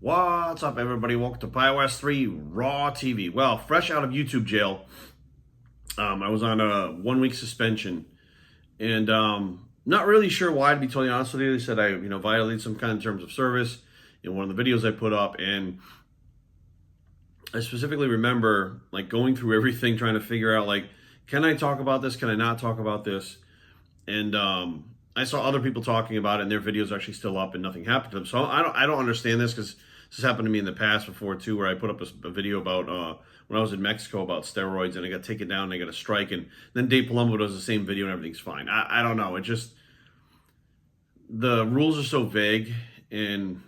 What's up, everybody? Welcome to PyOS 3 Raw TV. Well, fresh out of YouTube jail, I was on a 1-week suspension, and not really sure why, to be totally honest with you. They said I, violated some kind of terms of service in one of the videos I put up, and I specifically remember going through everything, trying to figure out can I talk about this? Can I not talk about this? And I saw other people talking about it, and their videos are actually still up, and nothing happened to them. So I don't understand this, because this has happened to me in the past before too, where I put up a video about when I was in Mexico about steroids, and I got taken down, and I got a strike, and then Dave Palumbo does the same video, and everything's fine. I don't know. It just, the rules are so vague, and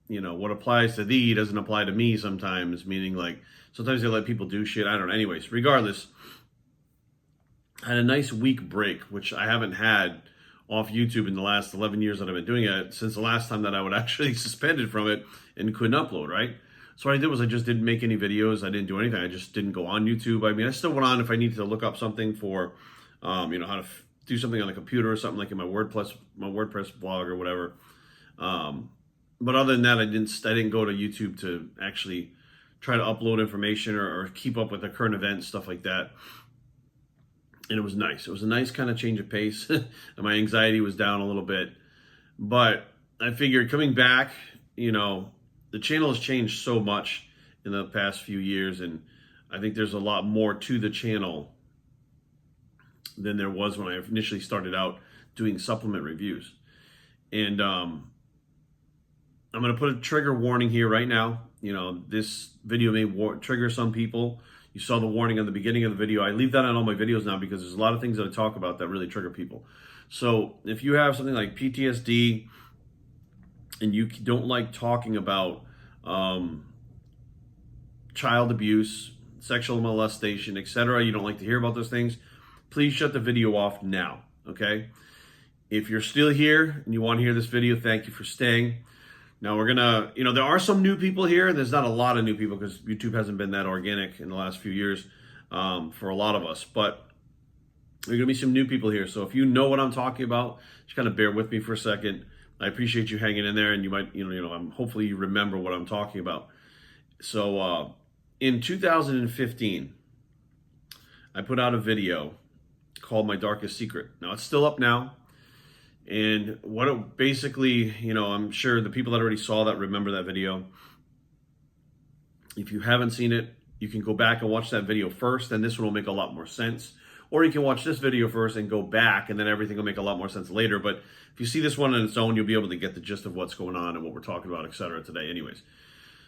what applies to thee doesn't apply to me sometimes. Meaning, sometimes they let people do shit. I don't know. Anyways, regardless, I had a nice week break, which I haven't had off YouTube in the last 11 years that I've been doing it, since the last time that I would actually suspended from it and couldn't upload, right? So what I did was I just didn't make any videos. I didn't do anything. I just didn't go on YouTube. I mean, I still went on if I needed to look up something for, how to do something on the computer or something, like in my WordPress blog or whatever. But other than that, I didn't go to YouTube to actually try to upload information or keep up with the current events, stuff like that. And it was nice. It was a nice kind of change of pace. And my anxiety was down a little bit. But I figured coming back, the channel has changed so much in the past few years. And I think there's a lot more to the channel than there was when I initially started out doing supplement reviews. And I'm going to put a trigger warning here right now. This video may trigger some people. You saw the warning on the beginning of the video. I leave that on all my videos now, because there's a lot of things that I talk about that really trigger people. So if you have something like PTSD and you don't like talking about child abuse, sexual molestation, etc., you don't like to hear about those things, please shut the video off now, okay? If you're still here and you want to hear this video, thank you for staying. Now we're gonna, there are some new people here, and there's not a lot of new people because YouTube hasn't been that organic in the last few years for a lot of us. But there are gonna be some new people here. So if you know what I'm talking about, just kind of bear with me for a second. I appreciate you hanging in there, and you might, hopefully you remember what I'm talking about. So in 2015, I put out a video called My Darkest Secret. Now it's still up now. And what it basically, I'm sure the people that already saw that remember that video. If you haven't seen it, you can go back and watch that video first, and this one will make a lot more sense. Or you can watch this video first and go back, and then everything will make a lot more sense later. But if you see this one on its own, you'll be able to get the gist of what's going on and what we're talking about, etc. today anyways.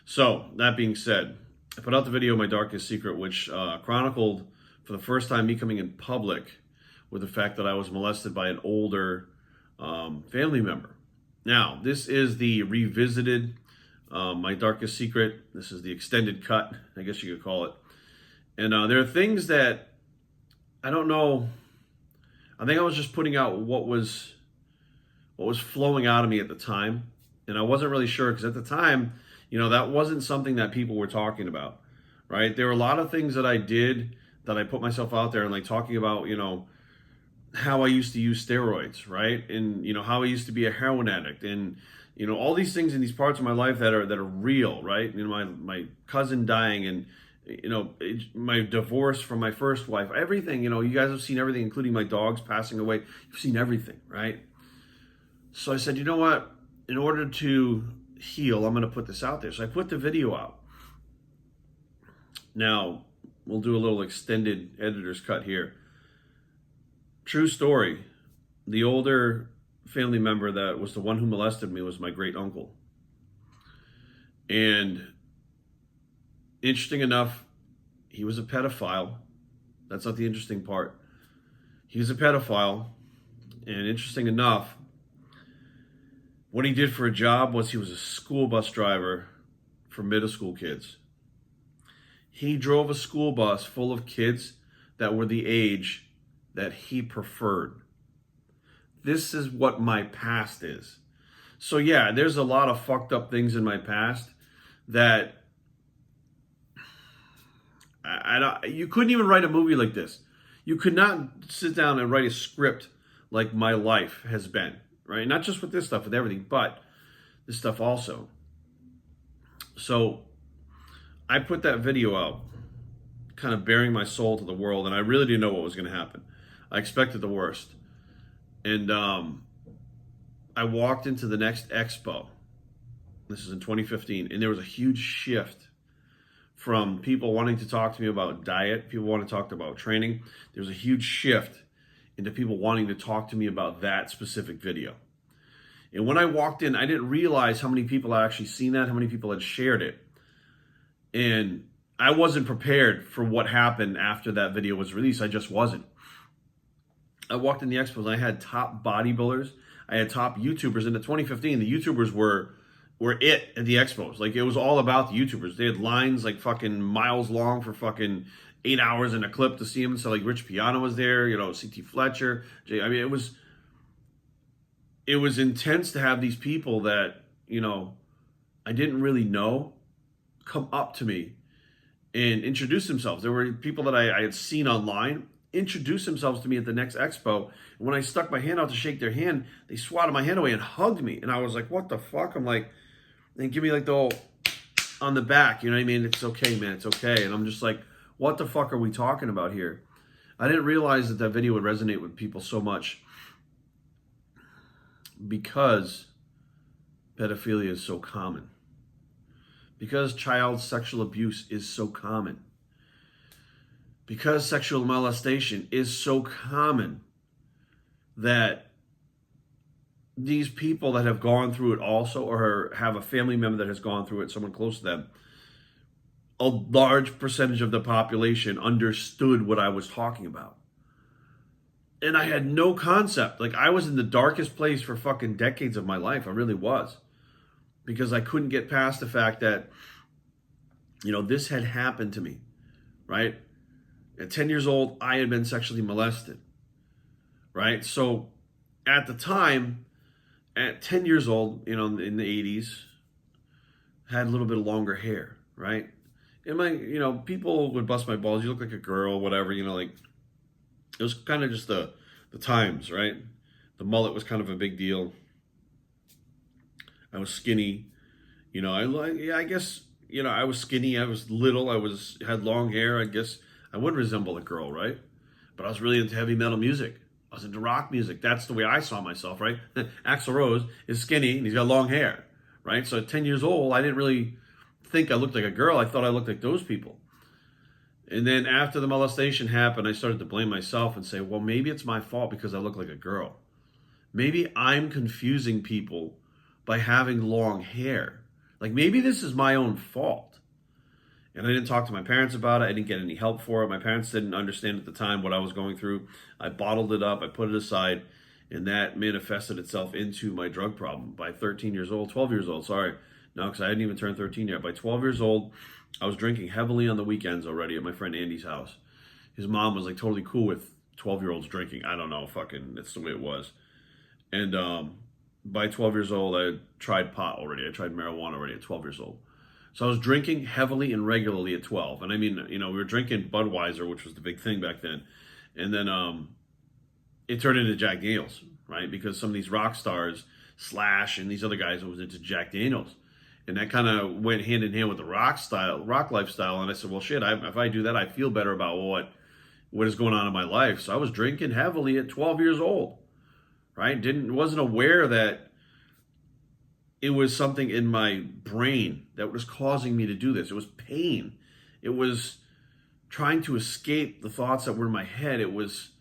So, that being said, I put out the video My Darkest Secret, which chronicled for the first time me coming in public with the fact that I was molested by an older family member. Now, this is the revisited My Darkest Secret. This is the extended cut, I guess you could call it. And there are things that I don't know. I think I was just putting out what was flowing out of me at the time, and I wasn't really sure, because at the time, that wasn't something that people were talking about, right? There were a lot of things that I did that I put myself out there and talking about, how I used to use steroids, right? And, how I used to be a heroin addict, and, all these things in these parts of my life that are real, right? My cousin dying, and, my divorce from my first wife, everything, you guys have seen everything, including my dogs passing away. You've seen everything, right? So I said, you know what? In order to heal, I'm going to put this out there. So I put the video out. Now, we'll do a little extended editor's cut here. True story. The older family member that was the one who molested me was my great uncle. And interesting enough, he was a pedophile. That's not the interesting part. He was a pedophile. And interesting enough, what he did for a job was he was a school bus driver for middle school kids. He drove a school bus full of kids that were the age that he preferred. This is what my past is. So yeah, there's a lot of fucked up things in my past that you couldn't even write a movie like this. You could not sit down and write a script like my life has been, right? Not just with this stuff, with everything, but this stuff also. So I put that video out, kind of bearing my soul to the world, and I really didn't know what was going to happen. I expected the worst. And I walked into the next expo. This is in 2015, and there was a huge shift from people wanting to talk to me about diet, people want to talk about training. There was a huge shift into people wanting to talk to me about that specific video. And when I walked in, I didn't realize how many people had actually seen that, how many people had shared it. And I wasn't prepared for what happened after that video was released. I just wasn't. I walked in the expos and I had top bodybuilders, I had top YouTubers. And in 2015, the YouTubers were it at the expos. Like, it was all about the YouTubers. They had lines like fucking miles long for fucking 8 hours in a clip to see them. So like Rich Piana was there, you know, CT Fletcher. I mean, it was intense to have these people that, you know, I didn't really know come up to me and introduce themselves. There were people that I had seen online introduce themselves to me at the next expo. And when I stuck my hand out to shake their hand, they swatted my hand away and hugged me. And I was like, what the fuck? I'm like, and give me like the old on the back, you know what I mean? It's okay, man, it's okay. And I'm just like, what the fuck are we talking about here? I didn't realize that video would resonate with people so much because pedophilia is so common. Because child sexual abuse is so common. Because sexual molestation is so common, that these people that have gone through it also, or have a family member that has gone through it, someone close to them, a large percentage of the population understood what I was talking about. And I had no concept. Like, I was in the darkest place for fucking decades of my life. I really was. Because I couldn't get past the fact that, you know, this had happened to me, right? At 10 years old, I had been sexually molested, right? So at the time, at 10 years old, you know, in the 80s, had a little bit of longer hair, right? And you know, people would bust my balls. You look like a girl, whatever, you know, like, it was kind of just the times, right? The mullet was kind of a big deal. I was skinny, you know, I guess, you know, I was skinny, I was little, had long hair. I guess I would resemble a girl, right? But I was really into heavy metal music. I was into rock music. That's the way I saw myself, right? Axl Rose is skinny and he's got long hair, right? So at 10 years old, I didn't really think I looked like a girl. I thought I looked like those people. And then after the molestation happened, I started to blame myself and say, well, maybe it's my fault because I look like a girl. Maybe I'm confusing people by having long hair. Like, maybe this is my own fault. And I didn't talk to my parents about it. I didn't get any help for it. My parents didn't understand at the time what I was going through. I bottled it up. I put it aside. And that manifested itself into my drug problem. By 13 years old, 12 years old, sorry. No, because I hadn't even turned 13 yet. By 12 years old, I was drinking heavily on the weekends already at my friend Andy's house. His mom was like totally cool with 12-year-olds drinking. I don't know, fucking, that's the way it was. And by 12 years old, I had tried pot already. I tried marijuana already at 12 years old. So I was drinking heavily and regularly at 12. And I mean, you know, we were drinking Budweiser, which was the big thing back then. And then it turned into Jack Daniels, right? Because some of these rock stars, Slash and these other guys, was into Jack Daniels. And that kind of went hand in hand with the rock lifestyle. And I said, well, shit, if I do that, I feel better about what is going on in my life. So I was drinking heavily at 12 years old, right? Wasn't aware that it was something in my brain that was causing me to do this. It was pain. It was trying to escape the thoughts that were in my head. It was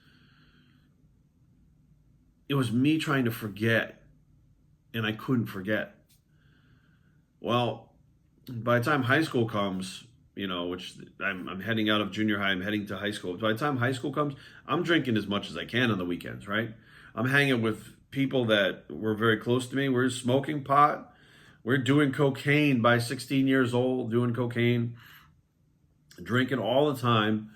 me trying to forget, and I couldn't forget. Well, by the time high school comes, you know, which I'm heading out of junior high, I'm heading to high school. By the time high school comes, I'm drinking as much as I can on the weekends, right? I'm hanging with people that were very close to me. We're smoking pot. We're doing cocaine by 16 years old, doing cocaine, drinking all the time.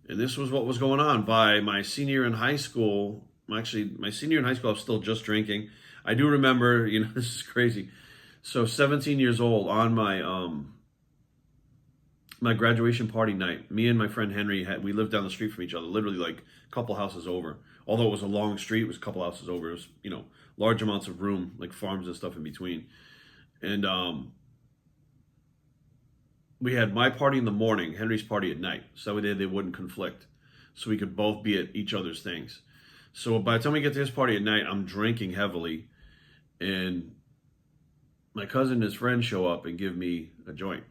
And this was what was going on. By my senior in high school, actually, my senior in high school, I was still just drinking. I do remember, you know, this is crazy. So 17 years old, on my graduation party night, me and my friend Henry, we lived down the street from each other, literally like a couple houses over. Although it was a long street, it was a couple houses over. It was, you know, large amounts of room, like farms and stuff in between. And we had my party in the morning, Henry's party at night. So they wouldn't conflict. So we could both be at each other's things. So by the time we get to his party at night, I'm drinking heavily. And my cousin and his friend show up and give me a joint.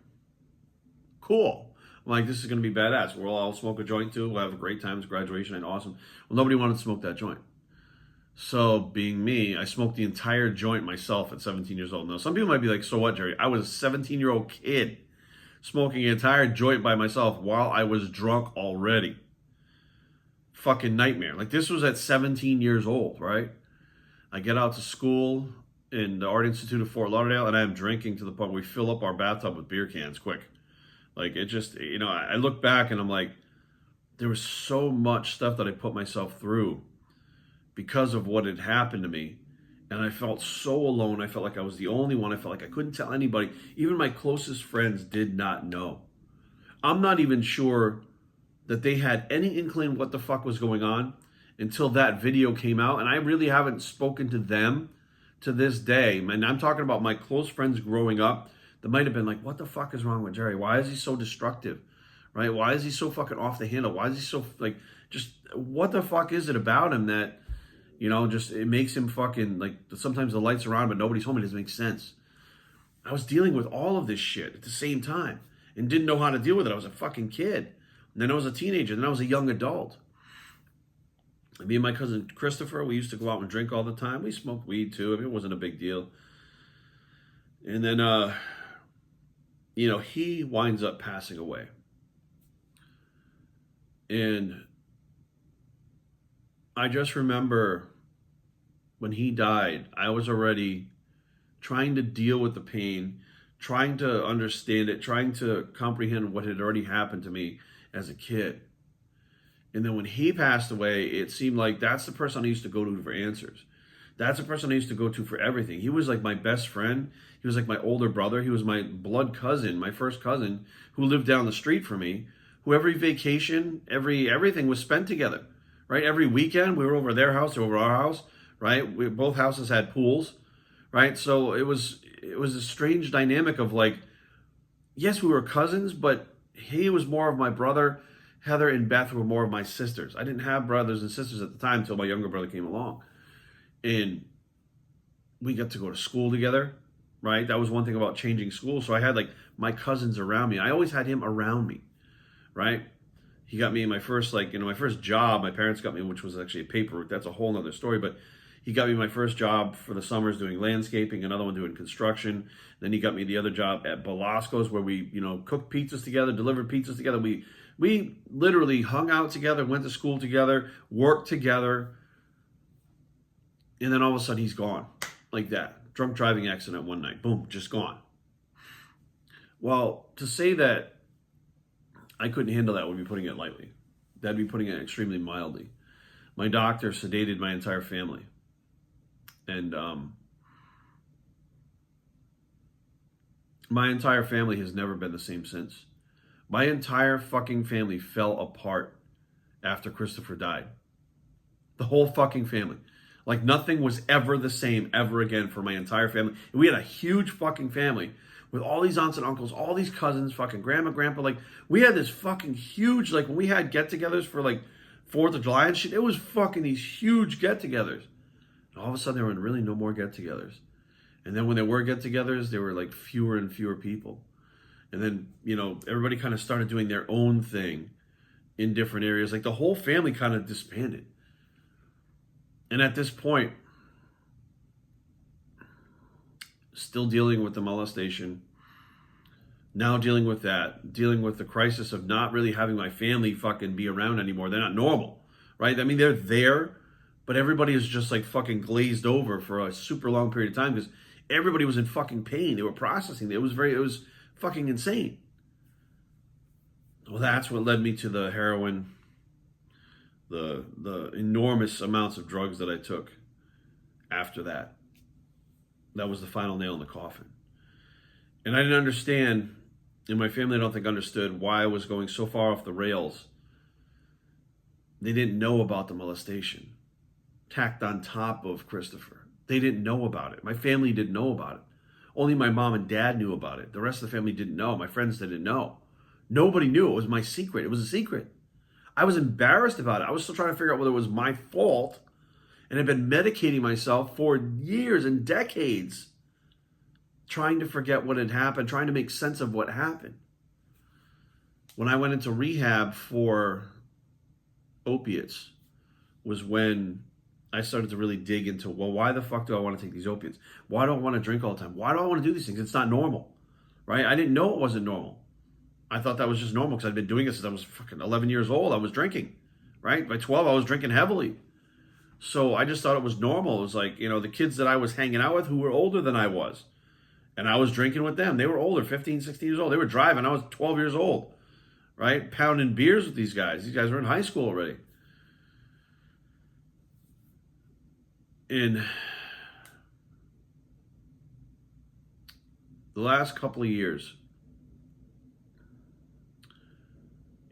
Cool. I'm like, this is going to be badass. We'll all smoke a joint too. We'll have a great time. It's graduation and awesome. Well, nobody wanted to smoke that joint. So being me, I smoked the entire joint myself at 17 years old. Now, some people might be like, so what, Jerry? I was a 17-year-old kid smoking an entire joint by myself while I was drunk already. Fucking nightmare. Like, this was at 17 years old, right? I get out to school in the Art Institute of Fort Lauderdale, and I'm drinking to the point where we fill up our bathtub with beer cans quick. Like, it just, I look back and I'm like, there was so much stuff that I put myself through because of what had happened to me. And I felt so alone. I felt like I was the only one. I felt like I couldn't tell anybody. Even my closest friends did not know. I'm not even sure that they had any inkling what the fuck was going on until that video came out. And I really haven't spoken to them to this day. And I'm talking about my close friends growing up that might have been like, what the fuck is wrong with Jerry? Why is he so destructive? Right? Why is he so fucking off the handle? Why is he so, like, just what the fuck is it about him that, just it makes him fucking, like, sometimes the lights are on but nobody's home. It doesn't make sense. I was dealing with all of this shit at the same time and didn't know how to deal with it. I was a fucking kid. And then I was a teenager. Then I was a young adult. And me and my cousin Christopher, we used to go out and drink all the time. We smoked weed too. I mean, it wasn't a big deal. And then, he winds up passing away. And I just remember when he died, I was already trying to deal with the pain, trying to understand it, trying to comprehend what had already happened to me as a kid. And then when he passed away, it seemed like that's the person I used to go to for answers. That's the person I used to go to for everything. He was like my best friend. He was like my older brother. He was my blood cousin, my first cousin, who lived down the street from me, who every vacation, everything was spent together, right? Every weekend we were over their house or over our house, right? Both houses had pools, right? So it was a strange dynamic of like, yes, we were cousins, but he was more of my brother. Heather and Beth were more of my sisters. I didn't have brothers and sisters at the time until my younger brother came along. And we got to go to school together, right? That was one thing about changing school. So I had like my cousins around me. I always had him around me, right? He got me my first, my first job. My parents got me, which was actually a paper route. That's a whole nother story. But he got me my first job for the summers doing landscaping, another one doing construction. Then he got me the other job at Belasco's where we, cooked pizzas together, delivered pizzas together. We literally hung out together, went to school together, worked together. And then all of a sudden he's gone like that. Drunk driving accident one night. Boom, just gone. Well, to say that I couldn't handle that would be putting it lightly. That'd be putting it extremely mildly. My doctor sedated my entire family. And my entire family has never been the same since. My entire fucking family fell apart after Christopher died. The whole fucking family. Like nothing was ever the same ever again for my entire family. And we had a huge fucking family with all these aunts and uncles, all these cousins, fucking grandma, grandpa. Like we had this fucking huge, like when we had get-togethers for like 4th of July and shit, it was fucking these huge get-togethers. And all of a sudden there were really no more get-togethers. And then when there were get-togethers, there were like fewer and fewer people. And then, everybody kind of started doing their own thing in different areas. Like the whole family kind of disbanded. And at this point, still dealing with the molestation, now dealing with that, dealing with the crisis of not really having my family fucking be around anymore. They're not normal, right? I mean, they're there, but everybody is just like fucking glazed over for a super long period of time because everybody was in fucking pain. They were processing. It was fucking insane. Well, that's what led me to the heroin, the enormous amounts of drugs that I took after that. That was the final nail in the coffin. And I didn't understand, and my family I don't think understood why I was going so far off the rails. They didn't know about the molestation tacked on top of Christopher. They didn't know about it. My family didn't know about it. Only my mom and dad knew about it. The rest of the family didn't know. My friends didn't know. Nobody knew. It was my secret. It was a secret. I was embarrassed about it. I was still trying to figure out whether it was my fault, and I've been medicating myself for years and decades, trying to forget what had happened, trying to make sense of what happened. When I went into rehab for opiates was when I started to really dig into, well, why the fuck do I want to take these opiates? Why do I want to drink all the time? Why do I want to do these things? It's not normal, right? I didn't know it wasn't normal. I thought that was just normal because I'd been doing it since I was fucking 11 years old. I was drinking, right? By 12, I was drinking heavily. So I just thought it was normal. It was like, the kids that I was hanging out with who were older than I was. And I was drinking with them. They were older, 15, 16 years old. They were driving. I was 12 years old, right? Pounding beers with these guys. These guys were in high school already. In the last couple of years,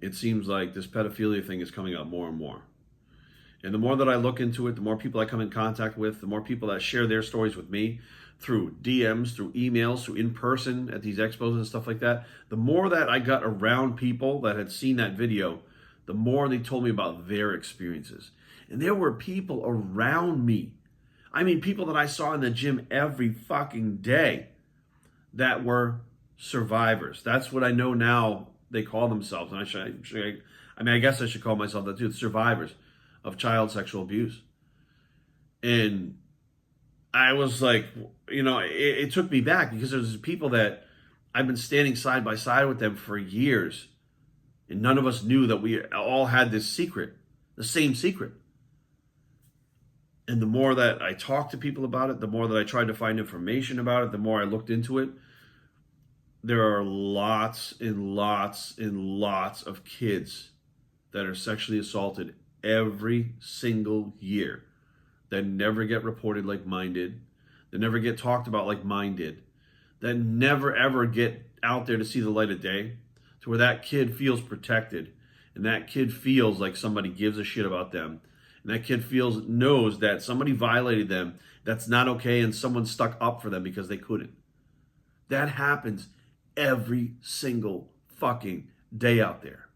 it seems like this pedophilia thing is coming up more and more. And the more that I look into it, the more people I come in contact with, the more people that share their stories with me through DMs, through emails, through in person at these expos and stuff like that, the more that I got around people that had seen that video, the more they told me about their experiences. And there were people around me, I mean, people that I saw in the gym every fucking day that were survivors. That's what I know now they call themselves. And I guess I should call myself that too, survivors of child sexual abuse. And I was like, it took me back because there's people that I've been standing side by side with them for years. And none of us knew that we all had this secret, the same secret. And the more that I talked to people about it, the more that I tried to find information about it, the more I looked into it, there are lots and lots and lots of kids that are sexually assaulted every single year that never get reported like mine did, that never get talked about like mine did, that never ever get out there to see the light of day, to where that kid feels protected and that kid feels like somebody gives a shit about them. And that kid knows that somebody violated them, that's not okay, and someone stuck up for them because they couldn't. That happens every single fucking day out there.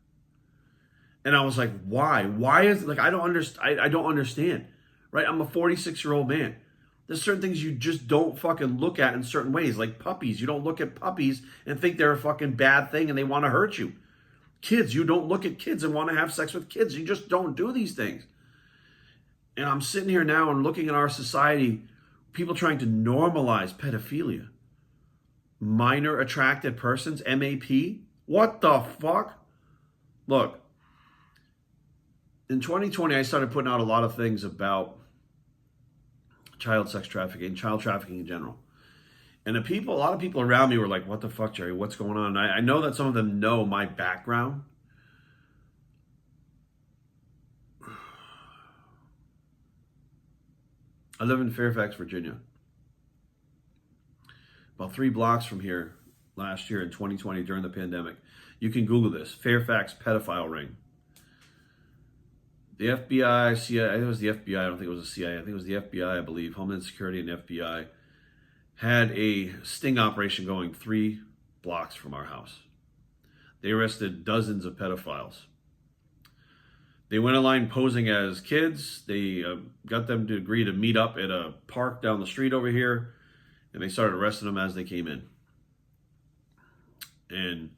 And I was like, why? Why is it like, I don't understand, right? I'm a 46-year-old man. There's certain things you just don't fucking look at in certain ways, like puppies. You don't look at puppies and think they're a fucking bad thing and they want to hurt you. Kids, you don't look at kids and want to have sex with kids. You just don't do these things. And I'm sitting here now and looking at our society, people trying to normalize pedophilia. Minor attracted persons, MAP. What the fuck? Look, in 2020, I started putting out a lot of things about child sex trafficking, child trafficking in general. And a lot of people around me were like, what the fuck, Jerry? What's going on? I know that some of them know my background. I live in Fairfax, Virginia. About 3 blocks from here last year in 2020 during the pandemic. You can Google this, Fairfax pedophile ring. The FBI, CIA, I think it was the FBI, I don't think it was the CIA, I think it was the FBI, I believe, Homeland Security and FBI, had a sting operation going 3 blocks from our house. They arrested dozens of pedophiles. They went online posing as kids. They got them to agree to meet up at a park down the street over here, and they started arresting them as they came in. And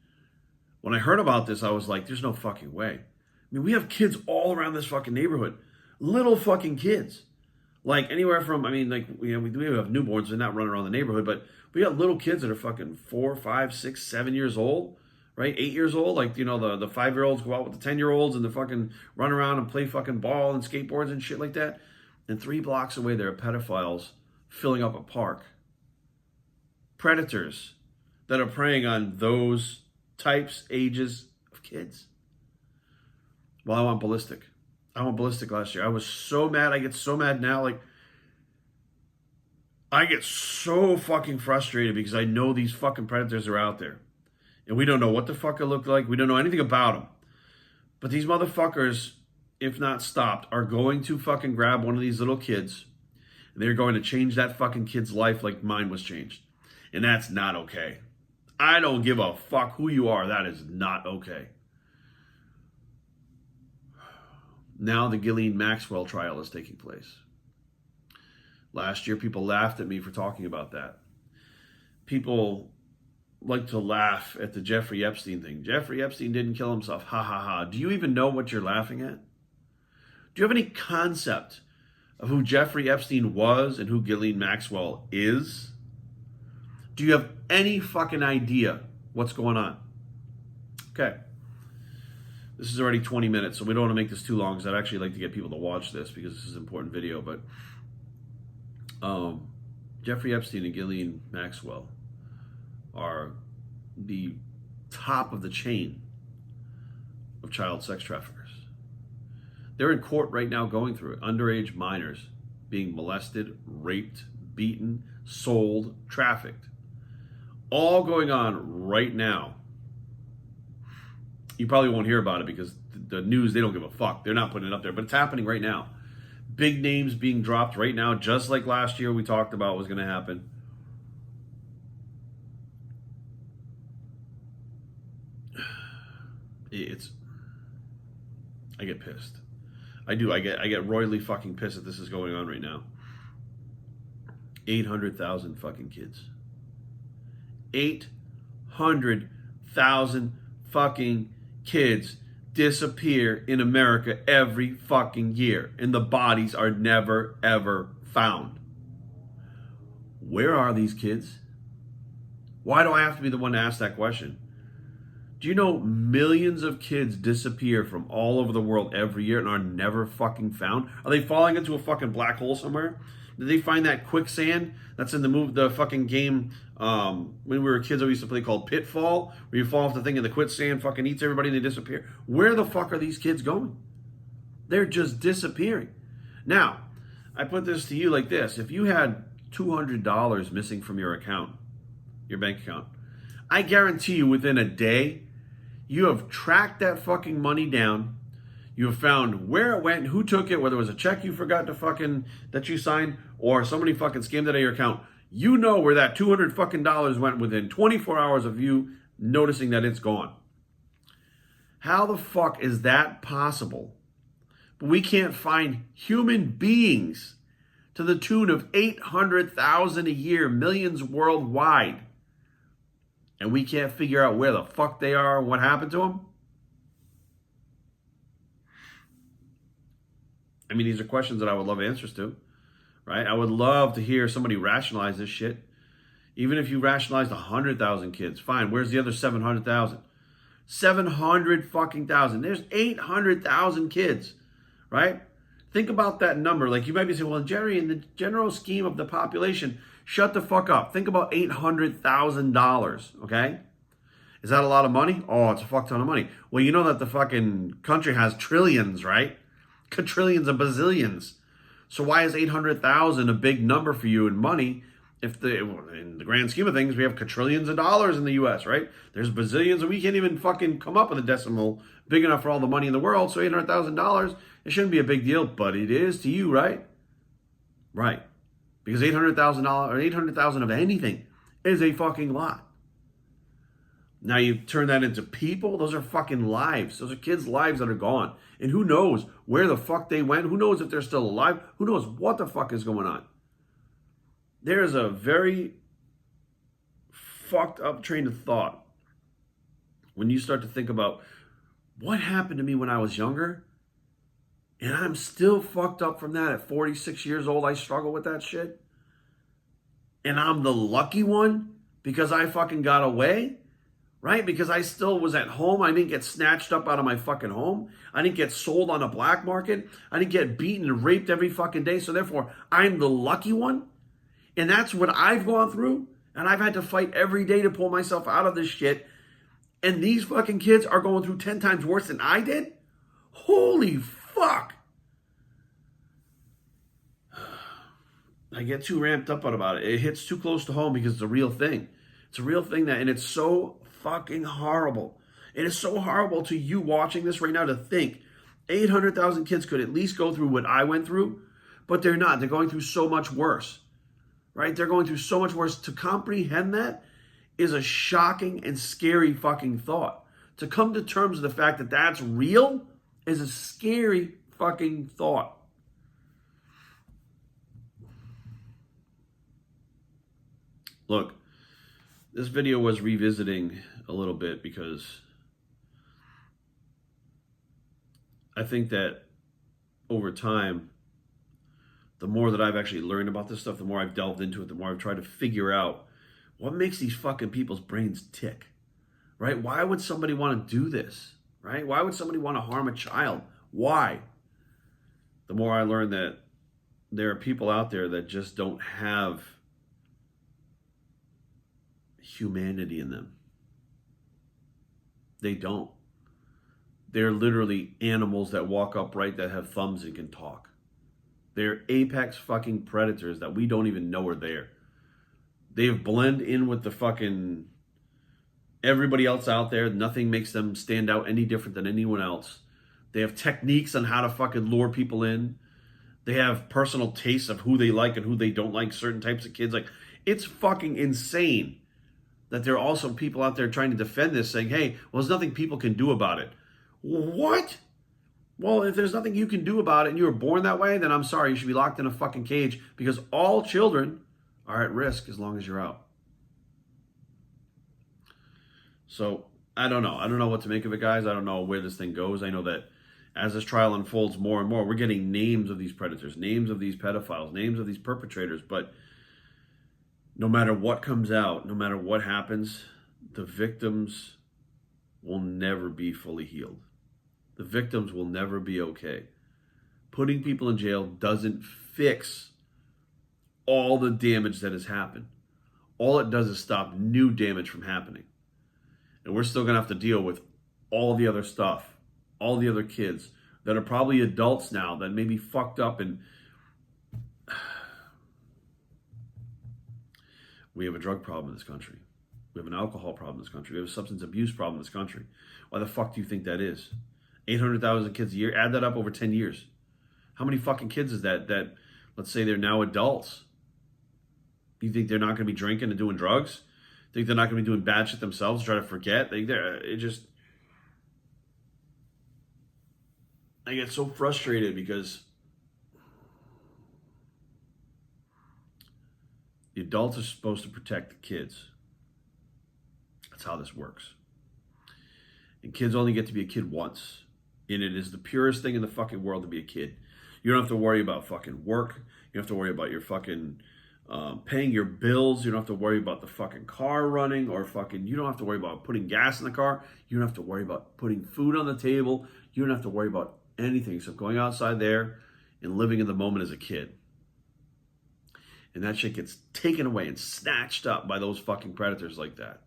when I heard about this, I was like, there's no fucking way. I mean, we have kids all around this fucking neighborhood. Little fucking kids. Like anywhere from, we have newborns, they're not running around the neighborhood, but we got little kids that are fucking 4, 5, 6, 7 years old, right? 8 years old. Like, the 5-year-olds go out with the 10-year-olds and they fucking run around and play fucking ball and skateboards and shit like that. And 3 blocks away, there are pedophiles filling up a park. Predators that are preying on those types, ages of kids. Well, I went ballistic. Last year. I was so mad. I get so mad now. Like, I get so fucking frustrated because I know these fucking predators are out there. And we don't know what the fuck it looked like. We don't know anything about them. But these motherfuckers, if not stopped, are going to fucking grab one of these little kids. And they're going to change that fucking kid's life like mine was changed. And that's not okay. I don't give a fuck who you are. That is not okay. Now the Ghislaine Maxwell trial is taking place. Last year, people laughed at me for talking about that. People like to laugh at the Jeffrey Epstein thing. Jeffrey Epstein didn't kill himself. Ha ha ha. Do you even know what you're laughing at? Do you have any concept of who Jeffrey Epstein was and who Ghislaine Maxwell is? Do you have any fucking idea what's going on? Okay. This is already 20 minutes, so we don't want to make this too long because I'd actually like to get people to watch this because this is an important video. But Jeffrey Epstein and Ghislaine Maxwell are the top of the chain of child sex traffickers. They're in court right now going through it. Underage minors being molested, raped, beaten, sold, trafficked. All going on right now. You probably won't hear about it because the news, they don't give a fuck. They're not putting it up there, but it's happening right now. Big names being dropped right now, just like last year we talked about was going to happen. I get pissed. I do. I get royally fucking pissed that this is going on right now. 800,000 fucking kids. 800,000 fucking kids disappear in America every fucking year, and the bodies are never ever found. Where are these kids? Why do I have to be the one to ask that question? Do you know millions of kids disappear from all over the world every year and are never fucking found? Are they falling into a fucking black hole somewhere? Did they find that quicksand that's in the fucking game when we were kids that we used to play called Pitfall, where you fall off the thing and the quicksand fucking eats everybody and they disappear? Where the fuck are these kids going? They're just disappearing. Now, I put this to you like this. If you had $200 missing from your account, your bank account, I guarantee you within a day, you have tracked that fucking money down. You have found where it went, who took it, whether it was a check you forgot to fucking, that you signed, or somebody fucking scammed it out of your account. You know where that $200 fucking dollars went within 24 hours of you noticing that it's gone. How the fuck is that possible? But we can't find human beings to the tune of 800,000 a year, millions worldwide. And we can't figure out where the fuck they are and what happened to them? I mean, these are questions that I would love answers to, right? I would love to hear somebody rationalize this shit. Even if you rationalized 100,000 kids, fine. Where's the other 700,000? 700 fucking thousand. There's 800,000 kids, right? Think about that number. Like, you might be saying, well, Jerry, in the general scheme of the population, shut the fuck up. Think about $800,000, okay? Is that a lot of money? Oh, it's a fuck ton of money. Well, you know that the fucking country has trillions, right? Quadrillions and bazillions. So why is 800,000 a big number for you in money? If in the grand scheme of things, we have quadrillions of dollars in the U.S., right? There's bazillions, and we can't even fucking come up with a decimal big enough for all the money in the world. So $800,000, it shouldn't be a big deal, but it is to you, right? Right. Because $800,000 or 800,000 of anything is a fucking lot. Now you turn that into people, those are fucking lives. Those are kids' lives that are gone. And who knows where the fuck they went? Who knows if they're still alive? Who knows what the fuck is going on? There is a very fucked up train of thought when you start to think about what happened to me when I was younger, and I'm still fucked up from that at 46 years old. I struggle with that shit. And I'm the lucky one because I fucking got away. Right? Because I still was at home. I didn't get snatched up out of my fucking home. I didn't get sold on a black market. I didn't get beaten and raped every fucking day. So therefore, I'm the lucky one. And that's what I've gone through. And I've had to fight every day to pull myself out of this shit. And these fucking kids are going through 10 times worse than I did? Holy fuck. I get too ramped up about it. It hits too close to home because it's a real thing. It's a real thing and it's so fucking horrible. It is so horrible to you watching this right now to think 800,000 kids could at least go through what I went through, but they're not. They're going through so much worse. right? They're going through so much worse. To comprehend that is a shocking and scary fucking thought. To come to terms with the fact that that's real is a scary fucking thought. Look, this video was revisiting a little bit because I think that over time, the more that I've actually learned about this stuff, the more I've delved into it, the more I've tried to figure out what makes these fucking people's brains tick, right? Why would somebody want to do this, right? Why would somebody want to harm a child? Why? The more I learn that there are people out there that just don't have humanity in them. They don't. They're literally animals that walk upright, that have thumbs and can talk. They're apex fucking predators that we don't even know are there. They have blended in with the fucking everybody else out there. Nothing makes them stand out any different than anyone else. They have techniques on how to fucking lure people in. They have personal tastes of who they like and who they don't like, certain types of kids. Like, it's fucking insane that there are also people out there trying to defend this, saying, hey, well, there's nothing people can do about it. What? Well, if there's nothing you can do about it and you were born that way, then I'm sorry, you should be locked in a fucking cage, because all children are at risk as long as you're out. So, I don't know. I don't know what to make of it, guys. I don't know where this thing goes. I know that as this trial unfolds more and more, we're getting names of these predators, names of these pedophiles, names of these perpetrators. But no matter what comes out, no matter what happens, the victims will never be fully healed. The victims will never be okay. Putting people in jail doesn't fix all the damage that has happened. All it does is stop new damage from happening. And we're still going to have to deal with all the other stuff, all the other kids that are probably adults now that may be fucked up. And we have a drug problem in this country. We have an alcohol problem in this country. We have a substance abuse problem in this country. Why the fuck do you think that is? 800,000 kids a year. Add that up over 10 years. How many fucking kids is that, let's say they're now adults? You think they're not going to be drinking and doing drugs? Think they're not going to be doing bad shit themselves, try to forget? I get so frustrated because the adults are supposed to protect the kids. That's how this works. And kids only get to be a kid once. And it is the purest thing in the fucking world to be a kid. You don't have to worry about fucking work. You don't have to worry about your fucking paying your bills. You don't have to worry about the fucking car running, or you don't have to worry about putting gas in the car. You don't have to worry about putting food on the table. You don't have to worry about anything except going outside there and living in the moment as a kid. And that shit gets taken away and snatched up by those fucking predators like that.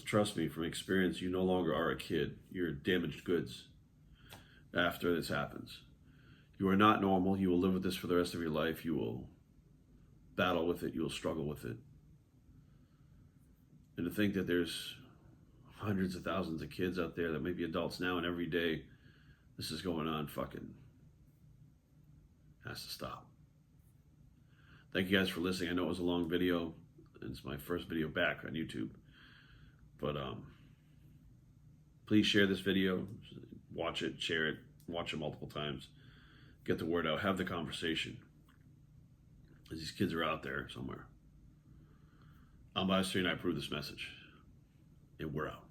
Trust me, from experience, you no longer are a kid. You're damaged goods after this happens. You are not normal. You will live with this for the rest of your life. You will battle with it. You will struggle with it. And to think that there's hundreds of thousands of kids out there that may be adults now, and every day this is going on, fucking has to stop. Thank you guys for listening. I know it was a long video. It's my first video back on YouTube. But please share this video, watch it, share it, watch it multiple times, get the word out, have the conversation. These kids are out there somewhere. I'm Bias3 and I approve this message. And we're out.